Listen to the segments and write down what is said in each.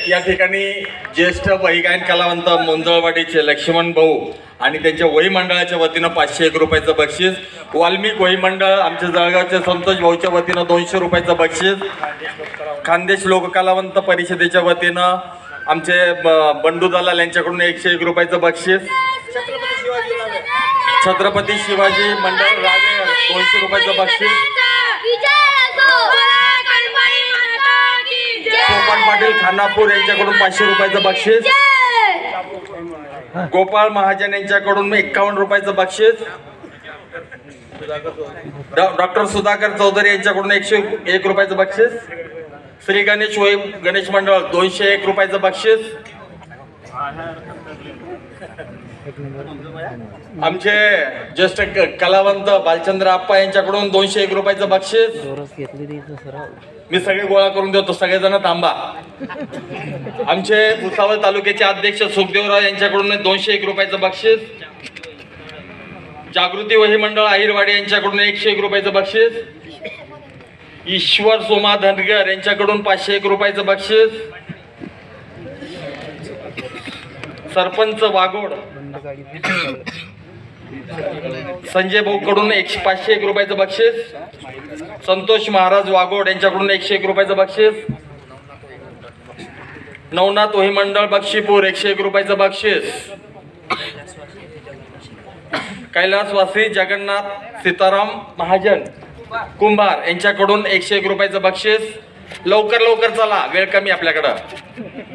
या ठिकाणी ज्येष्ठ वैगायन कलावंत मोंजळवाडीचे लक्ष्मण भाऊ आणि त्यांच्या वही मंडळाच्या वतीनं 501 रुपयाचं बक्षीस, वाल्मिक वही मंडळ आमच्या जळगावचे संतोष भाऊच्या वतीनं 200 रुपयाचं बक्षीस, खानदेश लोककलावंत परिषदेच्या वतीनं आमचे बंडू दलाल यांच्याकडून 101 रुपयाचं बक्षीस, छत्रपती शिवाजी मंडळ रावेर 200 रुपयाचं बक्षीस, सोपान पाटील खानापूर यांच्याकडून 500 रुपयाचं बक्षीस, गोपाळ महाजन यांच्याकडून 51 रुपयाचं बक्षीस, डॉक्टर सुधाकर चौधरी यांच्याकडून 101 रुपयाचं बक्षीस, श्री गणेश वही गणेश मंडळ 201 रुपयाचं बक्षीस, आमचे ज्येष्ठ कलावंत बालचंद्र आप्पा यांच्याकडून 201 रुपयाचं बक्षीस. मी सगळे गोळा करून देतो, सगळेजण थांबा. आमचे भुसावळ तालुक्याचे अध्यक्ष सुखदेवराव यांच्याकडून 201 रुपयाचं बक्षीस, जागृती वही मंडळ आहिरवाडी यांच्याकडून 101 रुपयाचं बक्षीस, ईश्वर सोमा धनगर यांच्याकडून 501 रुपयाचं बक्षीस, सरपंच वाघोड संजय भाऊ कडून 501 रुपयाचं बक्षीस, संतोष महाराज वाघोड यांच्याकडून 101 रुपयाचं बक्षीस, नवनाथ वही मंडळ बक्षीपूर 101 रुपयाचं बक्षीस, कैलासवासी जगन्नाथ सीताराम महाजन कुंभार यांच्याकडून 101 रुपयाचं बक्षीस. लवकर लवकर चला, वेळ कमी आपल्याकडं,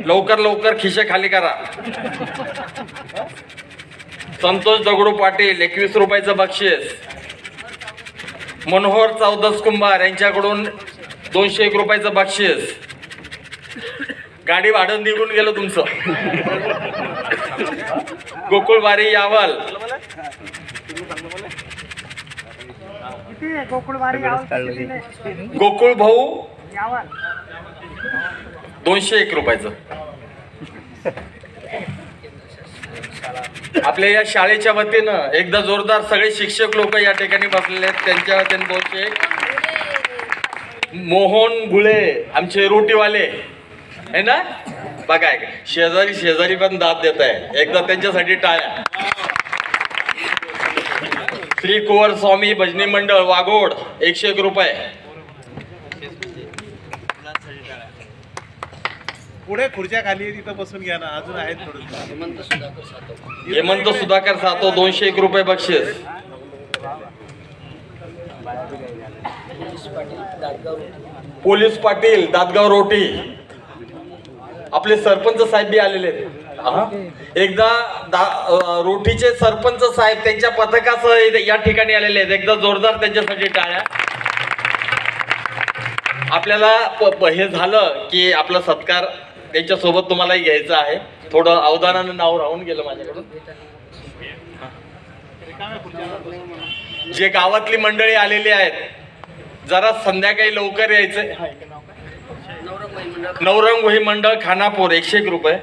लवकर लवकर खिशे खाली करा. संतोष दगडू पाटील 21 रुपयाचं बक्षीस, मनोहर चौदस कुंभार यांच्याकडून 201 रुपयाचं बक्षीस. गाडी भाडं निघून गेलं तुमचं. गोकुळवारी यावल गोकुळ भाऊ 201 रुपयाचं. आपल्या या शाळेच्या वतीनं एकदा जोरदार सगळे शिक्षक लोक या ठिकाणी बसलेले आहेत, त्यांच्या वतीनं 201. मोहन गुळे आमचे रोटीवाले आहे ना, बघा शेजारी शेजारी पण दाद देत आहे, एकदा त्यांच्यासाठी टाळ्या. श्री कुंवर स्वामी भजनी मंडळ वाघोड 101 रुपये. पुढे खुर्च्या खाली तिथं बसून घ्या ना, अजून आहेत थोडं. हेमंत सुधाकर सातो 201 रुपये बक्षीस. पोलीस पाटील दादगाव रोटी आपले सरपंच साहेब बी आलेले आहेत. एकदा रोटीचे सरपंच साहेब त्यांच्या पथकासह या ठिकाणी आलेले आहेत, एकदा जोरदार त्यांच्यासाठी टाळ्या. आपल्याला हे झालं की आपला सत्कार त्यांच्या सोबत तुम्हालाही घ्यायचं आहे. थोडं अवधानानं नाव राहून गेलं माझ्याकडून. जे गावातली मंडळी आलेली आहेत जरा संध्याकाळी लवकर यायचंय. नवरंग वही मंडळ खानापूर 101 रुपये.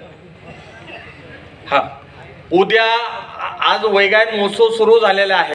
हा, उद्या आज वैगायन महोत्सव सुरू झालेला आहे.